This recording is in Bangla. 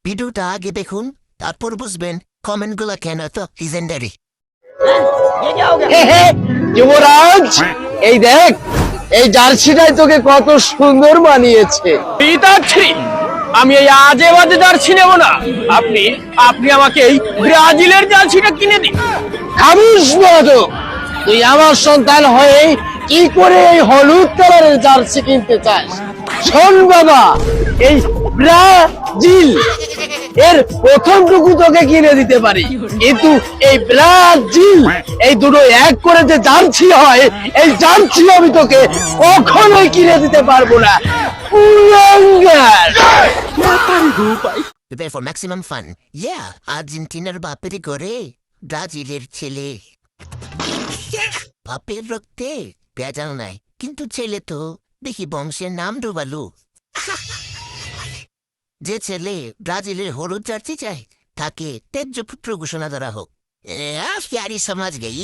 ভিডিওটা আগে দেখুন, তারপর বুঝবেন কমেন্টগুলো কেন এত লিজেন্ডারি। হে হে, যুবরাজ এই দেখ, এই জার্সিটাই তোকে কত সুন্দর মানিয়েছে। পিতাশ্রী, আমি এই আজে বাজে জার্সি নেব না। আপনি আপনি আমাকে এই ব্রাজিলের জার্সিটা কিনে দিন। খামোশ বাদক, তুই আমার সন্তান হয়ে কি করে এই হলুদ কালারের জার্সি কিনতে চাস? শোন বাবা, এই ব্রাজিল এর প্রথমটুকু তোকে কিনে দিতে পারি, কিন্তু এই ব্রাজিল এই দুটো এক করে যে জার্সি হয়, এই জার্সি আমি তোকে কখনোই কিনে দিতে পারবো না। কুলাঙ্গার! Prepare for maximum fun. Yeah, আর্জেন্টিনার বাপের করে ব্রাজিলের ছেলে। বাপের রক্তে ভেজাল নাই, কিন্তু ছেলে তো দেখি বংশের নাম ডুবালু। যে ছেলে ব্রাজিলের হলুদ জার্সি চায়, তাকে তেজ্য পুত্র ঘোষণা করা হোক। প্যারি সমাজ গেই।